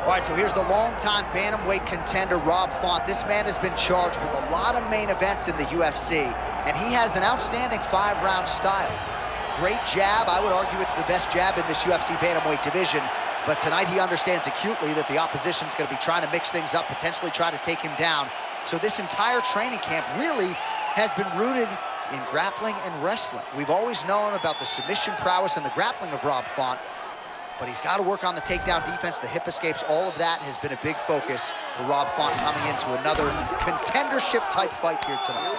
All right, so here's the longtime bantamweight contender, Rob Font. This man has been charged with a lot of main events in the UFC, and he has an outstanding 5-round style. Great jab. I would argue it's the best jab in this UFC bantamweight division, but tonight he understands acutely that the opposition's going to be trying to mix things up, potentially try to take him down. So this entire training camp really has been rooted in grappling and wrestling. We've always known about the submission prowess and the grappling of Rob Font, but he's got to work on the takedown defense, the hip escapes. All of that has been a big focus for Rob Font coming into another contendership-type fight here tonight.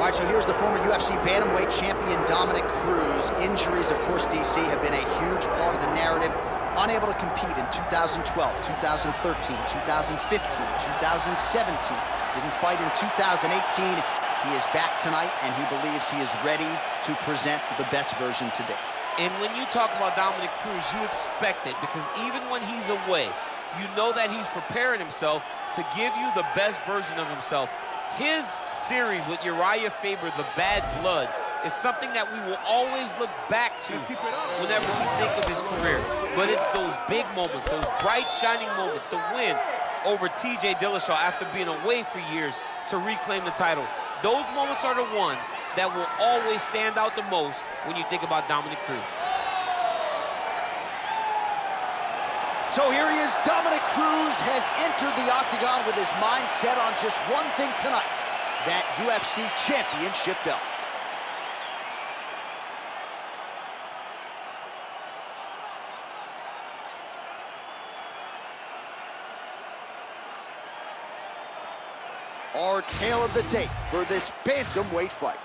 All right, so here's the former UFC bantamweight champion, Dominick Cruz. Injuries, of course, DC, have been a huge part of the narrative. Unable to compete in 2012, 2013, 2015, 2017. Didn't fight in 2018. He is back tonight, and he believes he is ready to present the best version today. And when you talk about Dominick Cruz, you expect it, because even when he's away, you know that he's preparing himself to give you the best version of himself. His series with Uriah Faber, The Bad Blood, is something that we will always look back to whenever we think of his career. But it's those big moments, those bright, shining moments, the win over TJ Dillashaw after being away for years to reclaim the title. Those moments are the ones that will always stand out the most when you think about Dominick Cruz. So here he is. Dominick Cruz has entered the octagon with his mind set on just one thing tonight, that UFC championship belt. Our tale of the tape for this bantamweight fight.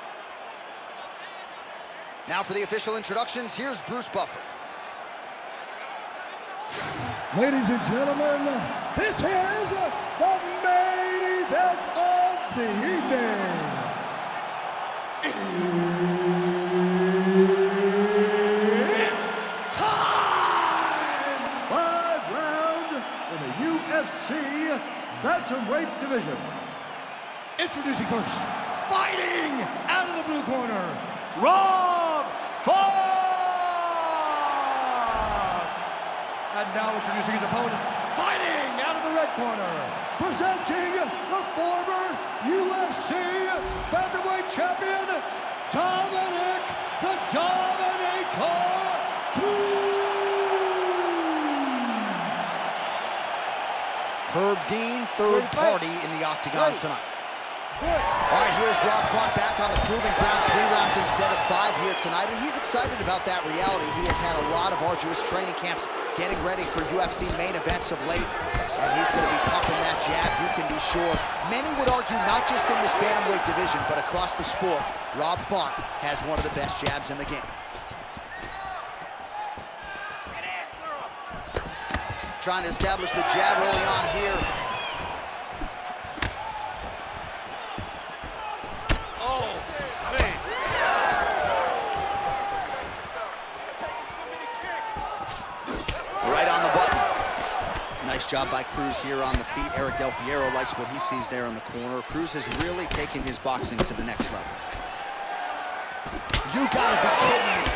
Now for the official introductions, here's Bruce Buffer. Ladies and gentlemen, this is the main event of the evening. It's time! 5 rounds in the UFC bantamweight division. Introducing first, fighting out of the blue corner, Rob Font! And now introducing his opponent, fighting out of the red corner, presenting the former UFC bantamweight champion, Dominick the Dominator Cruz. Herb Dean, third party in the octagon tonight. All right, here's Rob Font back on the proving ground, 3 rounds instead of 5 here tonight, and he's excited about that reality. He has had a lot of arduous training camps getting ready for UFC main events of late, and he's going to be pumping that jab, you can be sure. Many would argue not just in this bantamweight division, but across the sport, Rob Font has one of the best jabs in the game. Trying to establish the jab early on here. Nice job by Cruz here on the feet. Eric Del Fierro likes what he sees there in the corner. Cruz has really taken his boxing to the next level. You gotta be kidding me.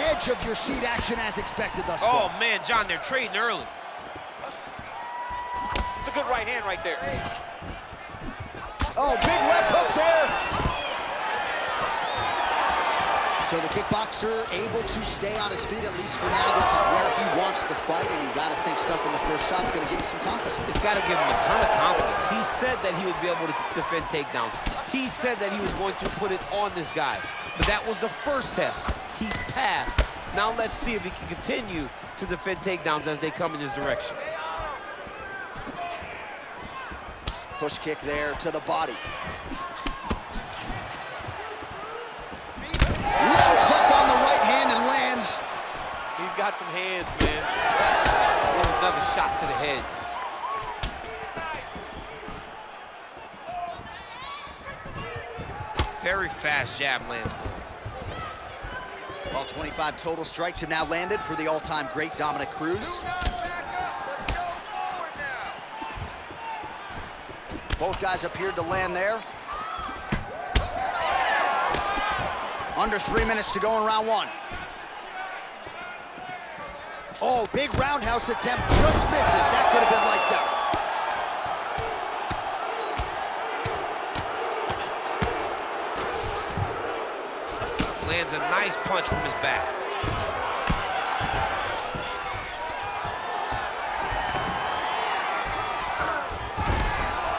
Edge of your seat action as expected thus far. Oh man, John, they're trading early. It's a good right hand right there. Oh, big left hook there. So the kickboxer able to stay on his feet, at least for now. This is where he wants the fight, and you got to think stuff in the first shot's going to give him some confidence. It's got to give him a ton of confidence. He said that he would be able to defend takedowns. He said that he was going to put it on this guy. But that was the first test. He's passed. Now let's see if he can continue to defend takedowns as they come in his direction. Push kick there to the body. Loads up got some hands, man. Here's another shot to the head. Very fast jab lands for him. Well, 25 total strikes have now landed for the all-time great Dominick Cruz. Both guys appeared to land there. Under 3 minutes to go in round one. Oh, big roundhouse attempt, just misses. That could have been lights out. Lands a nice punch from his back.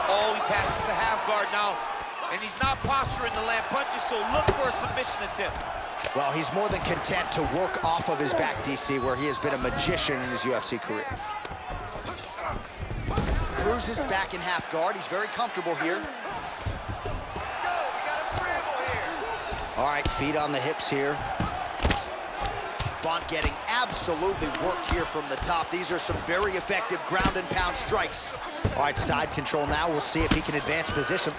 Oh, he passes the half guard now. And he's not posturing to land punches, so look for a submission attempt. Well, he's more than content to work off of his back, DC, where he has been a magician in his UFC career. Cruz is back in half guard. He's very comfortable here. Let's go. We got a scramble here. All right, feet on the hips here. Font getting absolutely worked here from the top. These are some very effective ground and pound strikes. All right, side control now. We'll see if he can advance position.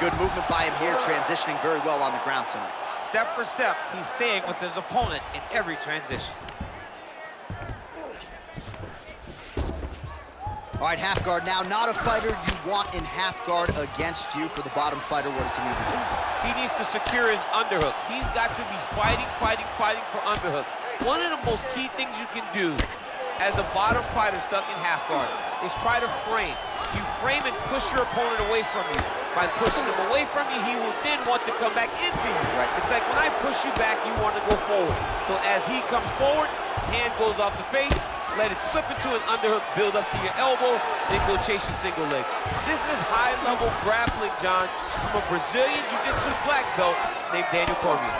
Good movement by him here, transitioning very well on the ground tonight. Step for step, he's staying with his opponent in every transition. All right, half guard now. Not a fighter you want in half guard against you. For the bottom fighter, what does he need to do? He needs to secure his underhook. He's got to be fighting for underhook. One of the most key things you can do as a bottom fighter stuck in half guard is try to frame. You frame and push your opponent away from you. By pushing him away from you, he will then want to come back into you. Right. It's like when I push you back, you want to go forward. So as he comes forward, hand goes off the face, let it slip into an underhook, build up to your elbow, then go chase your single leg. This is high-level grappling, John, from a Brazilian Jiu-Jitsu black belt named Daniel Cormier.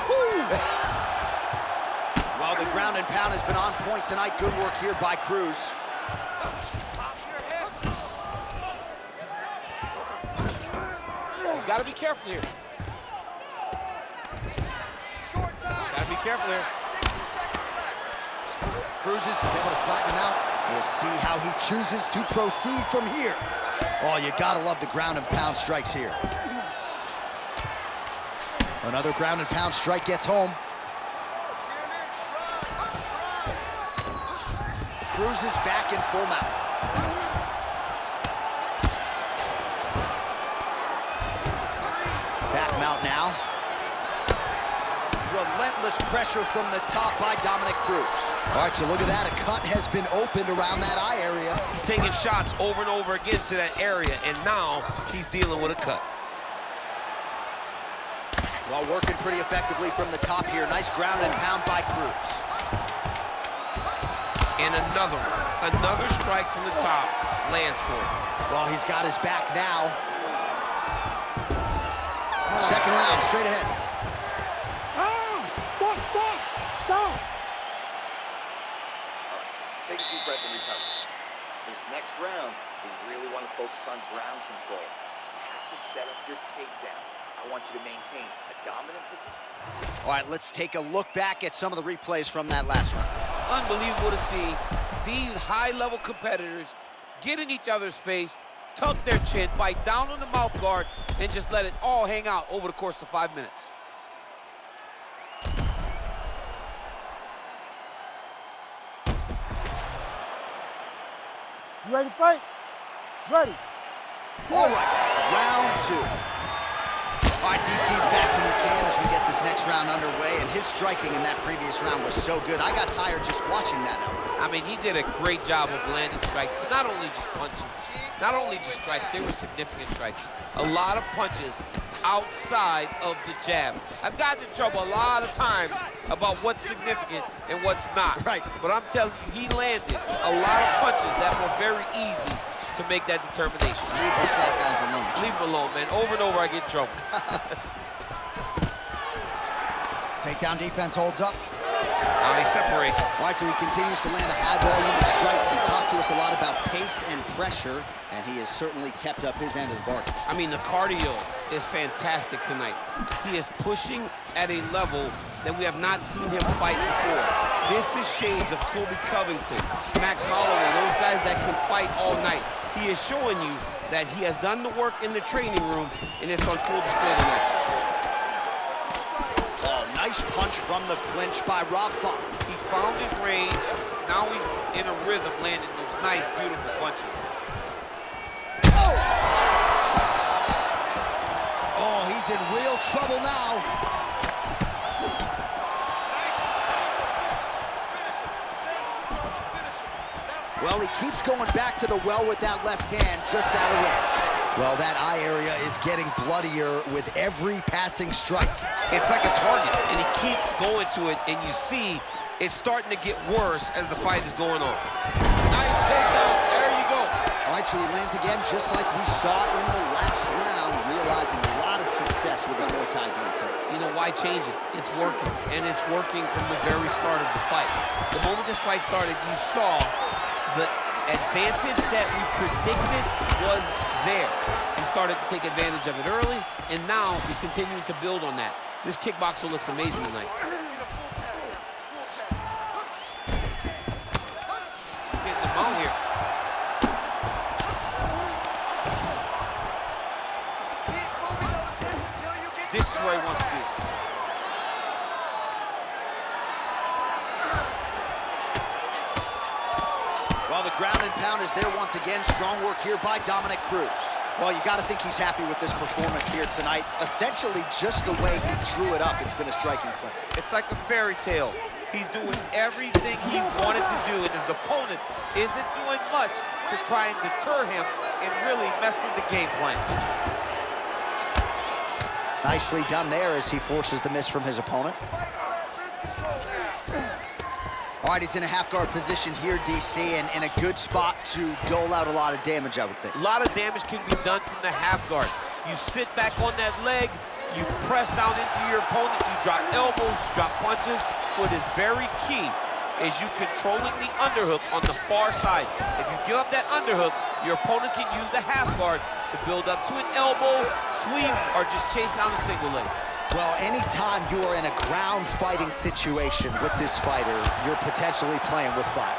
Well, the ground and pound has been on point tonight. Good work here by Cruz. He's got to be careful here. Short time. Got to be careful here. 60 seconds left. Cruz is able to flatten him out. We'll see how he chooses to proceed from here. Oh, you gotta love the ground and pound strikes here. Another ground and pound strike gets home. Cruz is back in full mount. Back mount now. Relentless pressure from the top by Dominick Cruz. All right, so look at that. A cut has been opened around that eye area. He's taking shots over and over again to that area, and now he's dealing with a cut. Well, working pretty effectively from the top here. Nice ground and pound by Cruz. And another one. Another strike from the top lands for him. Well, he's got his back now. Second round, straight ahead. Stop! Take a deep breath and recover. This next round, we really want to focus on ground control. You have to set up your takedown. I want you to maintain a dominant position. All right, let's take a look back at some of the replays from that last round. Unbelievable to see these high-level competitors get in each other's face, tuck their chin, bite down on the mouth guard, and just let it all hang out over the course of 5 minutes. You ready to fight? Ready. All right, round two. All right, DC's back from the can as we get this next round underway, and his striking in that previous round was so good. I got tired just watching that out. I mean, he did a great job of landing strikes, not only just punches, not only just strikes, they were significant strikes. A lot of punches outside of the jab. I've gotten in trouble a lot of times about what's significant and what's not. Right. But I'm telling you, he landed a lot of punches that were very easy to make that determination. Leave the stat guys alone. Leave him alone, man. Over and over, I get in trouble. Takedown defense holds up. Now he separates. All right, so he continues to land a high volume of strikes. He talked to us a lot about pace and pressure, and he has certainly kept up his end of the bargain. I mean, the cardio is fantastic tonight. He is pushing at a level that we have not seen him fight before. This is shades of Colby Covington, Max Holloway, those guys that can fight all night. He is showing you that he has done the work in the training room, and it's on full display tonight. Oh, nice punch from the clinch by Rob Font. He's found his range. Now he's in a rhythm, landing those nice, beautiful punches. Oh! Oh, he's in real trouble now. Well, he keeps going back to the well with that left hand, just out of range. Well, that eye area is getting bloodier with every passing strike. It's like a target, and he keeps going to it, and you see it's starting to get worse as the fight is going on. Nice takedown. There you go. All right, so he lands again, just like we saw in the last round, realizing a lot of success with his Muay Thai game tonight. You know, why change it? It's working, and it's working from the very start of the fight. The moment this fight started, you saw the advantage that we predicted was there. He started to take advantage of it early, and now he's continuing to build on that. This kickboxer looks amazing tonight. Getting him out here. This is where he wants to be. Well, the ground and pound is there once again. Strong work here by Dominick Cruz. Well, you got to think he's happy with this performance here tonight. Essentially, just the way he drew it up, it's been a striking clip. It's like a fairy tale. He's doing everything he wanted to do, and his opponent isn't doing much to try and deter him and really mess with the game plan. Nicely done there as he forces the miss from his opponent. All right, he's in a half-guard position here, DC, and in a good spot to dole out a lot of damage, I would think. A lot of damage can be done from the half guard. You sit back on that leg, you press down into your opponent, you drop elbows, you drop punches. What is very key is you controlling the underhook on the far side. If you give up that underhook, your opponent can use the half guard to build up to an elbow, sweep, or just chase down a single leg. Well, anytime you are in a ground fighting situation with this fighter, you're potentially playing with fire.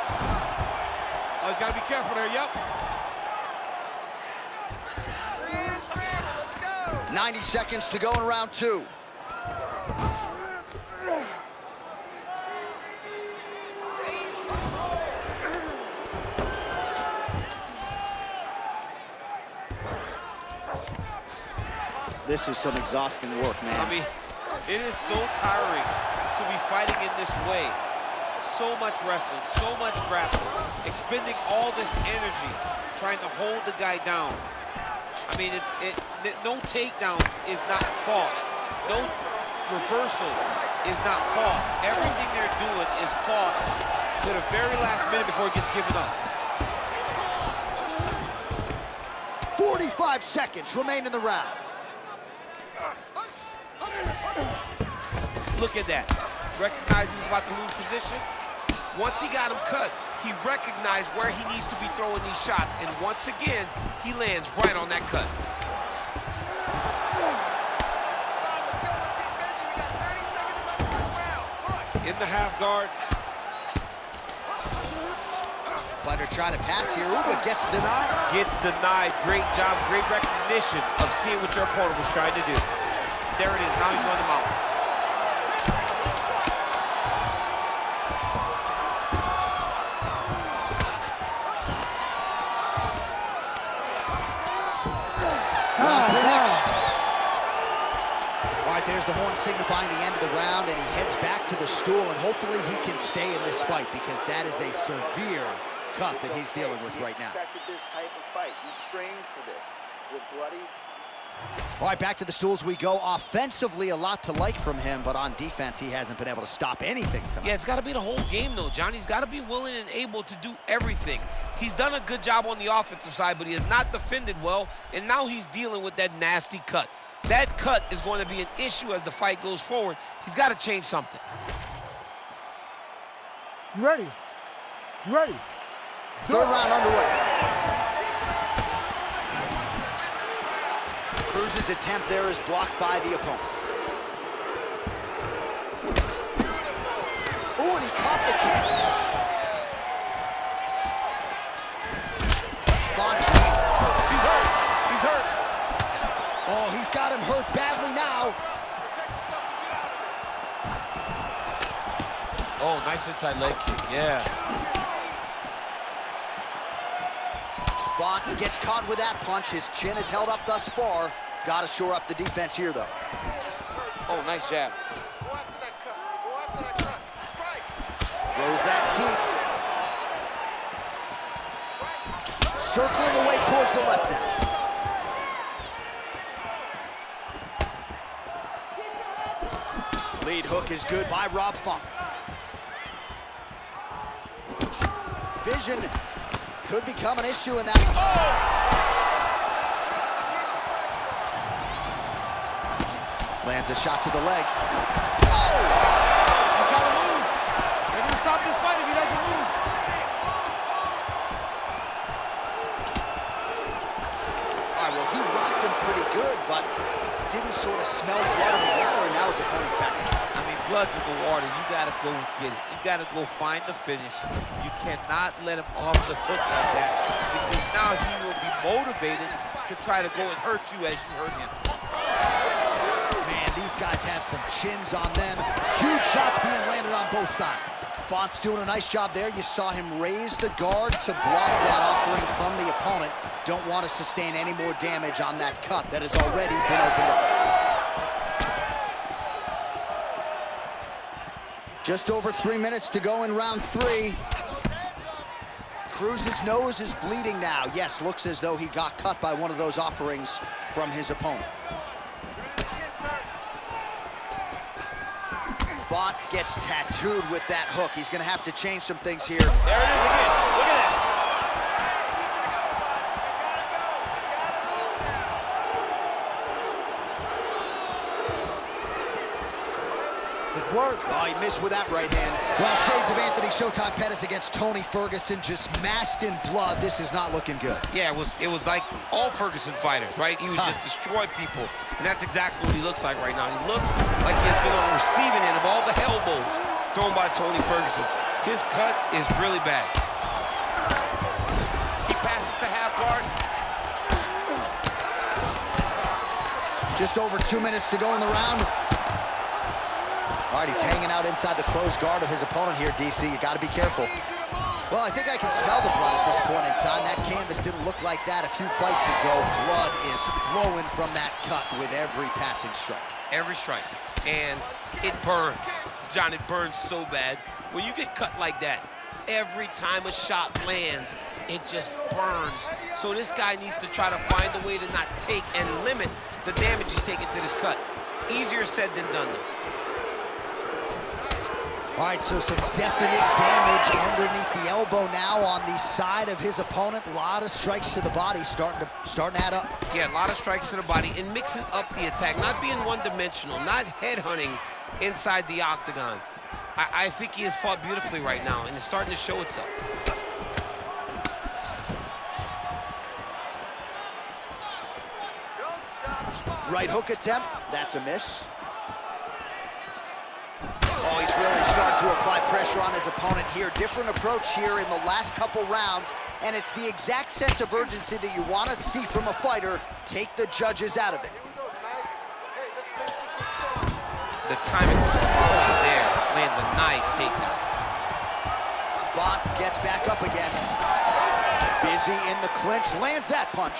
Oh, he's got to be careful there, yep. 90 seconds to go in round two. This is some exhausting work, man. I mean, it is so tiring to be fighting in this way. So much wrestling, so much grappling, expending all this energy, trying to hold the guy down. I mean, no takedown is not fought. No reversal is not fought. Everything they're doing is fought to the very last minute before it gets given up. 45 seconds remain in the round. Look at that. Recognized he was about to lose position. Once he got him cut, he recognized where he needs to be throwing these shots. And once again, he lands right on that cut. In the half guard. Fighter trying to pass here. Ooh, but gets denied. Gets denied. Great job, great recognition of seeing what your opponent was trying to do. There it is. Now he's running him out. Round three next. All right, there's the horn signifying the end of the round, and he heads back to the stool, and hopefully he can stay in this fight because that is a severe cut that he's dealing with right now. He expected this type of fight. He trained for this. We're bloody. All right, back to the stools we go. Offensively, a lot to like from him, but on defense, he hasn't been able to stop anything tonight. Yeah, it's got to be the whole game, though, John. He's got to be willing and able to do everything. He's done a good job on the offensive side, but he has not defended well, and now he's dealing with that nasty cut. That cut is going to be an issue as the fight goes forward. He's got to change something. You ready? You ready? Third round underway. Cruz's attempt there is blocked by the opponent. Oh, and he caught the kick. Font's He's hurt. He's hurt. oh, he's got him hurt badly now. Oh, nice inside leg kick, yeah. Font gets caught with that punch. His chin is held up thus far. Got to shore up the defense here, though. Oh, nice jab. Go after that cut. Go after that cut. Strike. Throws that teep. Circling away towards the left now. Lead hook is good by Rob Font. Vision could become an issue in that. Lands a shot to the leg. Oh! He's got to move. They're going to stop this fight if he doesn't move. All right, well, he rocked him pretty good, but didn't sort of smell the blood in the water, and now his opponent's back. I mean, blood's in the water. You got to go get it. You got to go find the finish. You cannot let him off the hook like that, because now he will be motivated to try to go and hurt you as you hurt him. Man, these guys have some chins on them. Huge shots being landed on both sides. Font's doing a nice job there. You saw him raise the guard to block that offering from the opponent. Don't want to sustain any more damage on that cut that has already been opened up. Just over 3 minutes to go in round 3. Cruz's nose is bleeding now. Yes, looks as though he got cut by one of those offerings from his opponent. Font gets tattooed with that hook. He's gonna have to change some things here. There it is again. Look at that. Oh, he missed with that right hand. Well, shades of Anthony Showtime Pettis against Tony Ferguson, just mashed in blood. This is not looking good. Yeah, it was like all Ferguson fighters, right? He would just destroy people, and that's exactly what he looks like right now. He looks like he has been on the receiving end of all the elbows thrown by Tony Ferguson. His cut is really bad. He passes to half guard. Just over 2 minutes to go in the round. All right, he's hanging out inside the closed guard of his opponent here, DC. You got to be careful. Well, I think I can smell the blood at this point in time. That canvas didn't look like that a few fights ago. Blood is flowing from that cut with every passing strike. Every strike. And it burns. John, it burns so bad. When you get cut like that, every time a shot lands, it just burns. So this guy needs to try to find a way to not take and limit the damage he's taking to this cut. Easier said than done, though. All right, so some definite damage underneath the elbow now on the side of his opponent. A lot of strikes to the body starting to add up. Yeah, a lot of strikes to the body and mixing up the attack, not being one-dimensional, not headhunting inside the octagon. I think he has fought beautifully right now, and it's starting to show itself. Right hook attempt, that's a miss. Oh, he's really starting to apply pressure on his opponent here. Different approach here in the last couple rounds, and it's the exact sense of urgency that you want to see from a fighter. Take the judges out of it. The timing was right there. Lands a nice takedown. Font gets back up again. Busy in the clinch, lands that punch.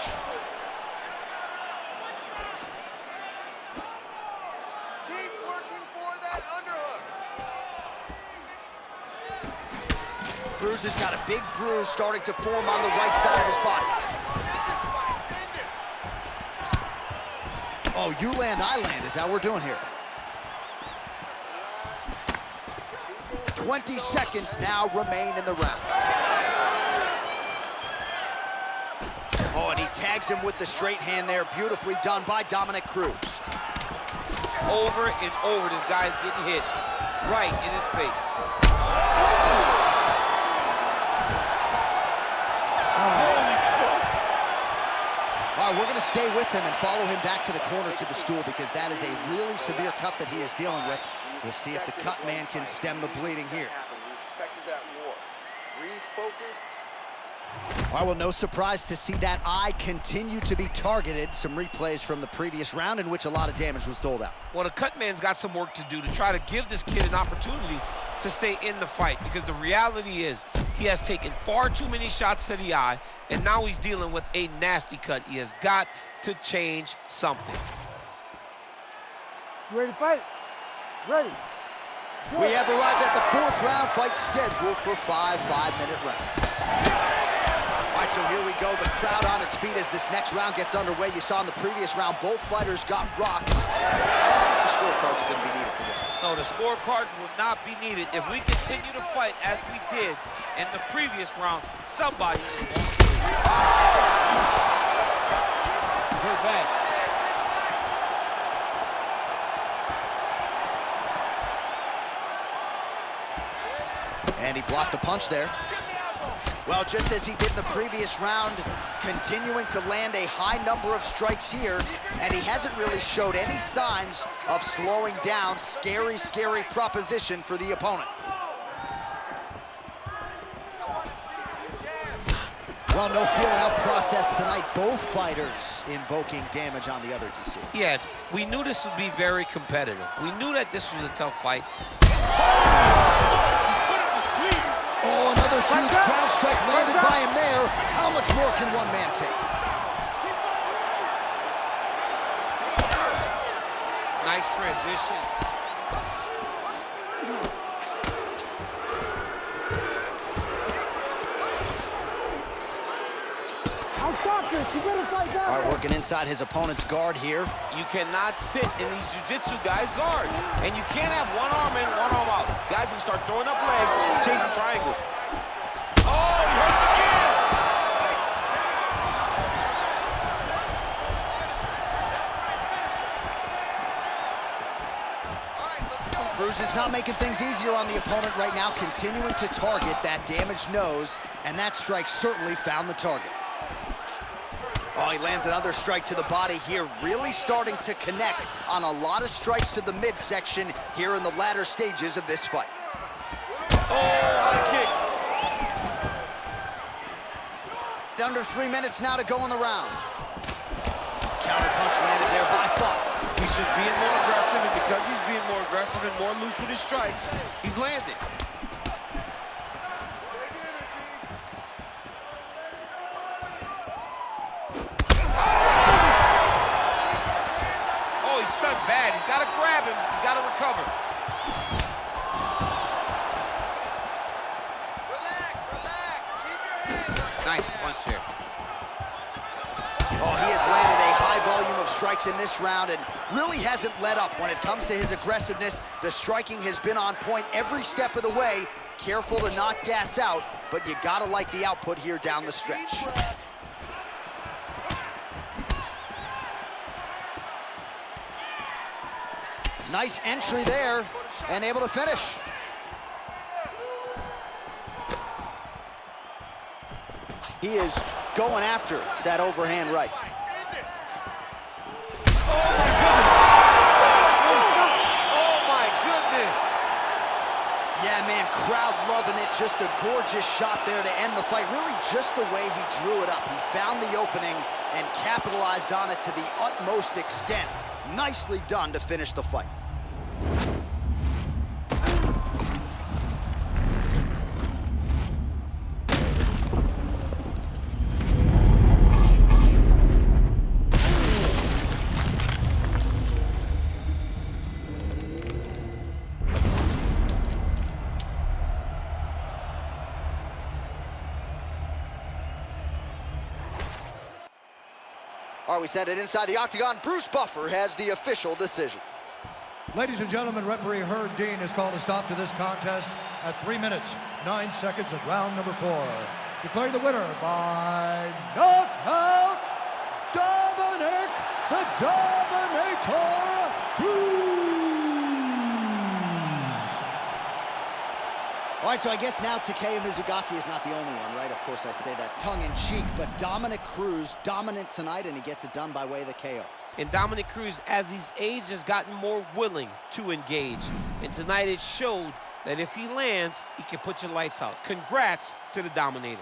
Cruz has got a big bruise starting to form on the right side of his body. Oh, you land, I land. Is that what we're doing here? 20 seconds now remain in the round. Oh, and he tags him with the straight hand there. Beautifully done by Dominick Cruz. Over and over, this guy's getting hit right in his face. Holy smokes. All right, we're going to stay with him and follow him back to the corner to the stool, because that is a really severe cut that he is dealing with. We'll see if the cut man can stem the bleeding here. expected that war. Refocus. All right, well, no surprise to see that eye continue to be targeted. Some replays from the previous round in which a lot of damage was doled out. Well, the cut man's got some work to do to try to give this kid an opportunity to stay in the fight, because the reality is he has taken far too many shots to the eye, and now he's dealing with a nasty cut. He has got to change something. You ready to fight? Ready. We have arrived at the 4th round fight scheduled for 5 5-minute rounds. All right, so here we go. The crowd on its feet as this next round gets underway. You saw in the previous round, both fighters got rocked. I don't think the scorecards are going to be needed for this one. No, the scorecard will not be needed. If we continue to fight as we did in the previous round, somebody is going to lose. Hurt bad. And he blocked the punch there. Well, just as he did in the previous round, continuing to land a high number of strikes here, and he hasn't really showed any signs of slowing down. Scary, scary proposition for the opponent. Well, no feeling out process tonight. Both fighters invoking damage on the other DC. Yes, we knew this would be very competitive. We knew that this was a tough fight. Oh, another huge ground strike landed by him there. How much more can one man take? Nice transition. I'll stop this. You better fight back. All right, working inside his opponent's guard here. You cannot sit in these jiu-jitsu guys' guard. And you can't have one arm in, one arm out. Guys will start throwing up legs, chasing triangles. Oh, he hurt him again! Cruz is not making things easier on the opponent right now, continuing to target that damaged nose, and that strike certainly found the target. Oh, he lands another strike to the body here, really starting to connect on a lot of strikes to the midsection here in the latter stages of this fight. Oh, high kick. Under 3 minutes now to go in the round. Counter punch landed there by Font. He's just being more aggressive, and because he's being more aggressive and more loose with his strikes, he's landing. Oh, he's stuck bad. He's got to grab him. He's got to recover. Relax. Keep your hands up. Nice punch here. Oh, he has landed a high volume of strikes in this round and really hasn't let up when it comes to his aggressiveness. The striking has been on point every step of the way. Careful to not gas out, but you gotta like the output here down the stretch. Nice entry there and able to finish. He is going after that overhand right. Oh, my goodness. Yeah, man, crowd loving it. Just a gorgeous shot there to end the fight. Really just the way he drew it up. He found the opening and capitalized on it to the utmost extent. Nicely done to finish the fight. All right, we set it inside the octagon. Bruce Buffer has the official decision. Ladies and gentlemen, referee Herb Dean has called a stop to this contest at 3 minutes, 9 seconds of round number 4. Declaring the winner by knockout, Dominick the Dominator Cruz. All right, so I guess now Takeya Mizugaki is not the only one, right? Of course, I say that tongue-in-cheek, but Dominick Cruz dominant tonight, and he gets it done by way of the KO. And Dominick Cruz, as his age has gotten more willing to engage. And tonight it showed that if he lands, he can put your lights out. Congrats to the Dominator.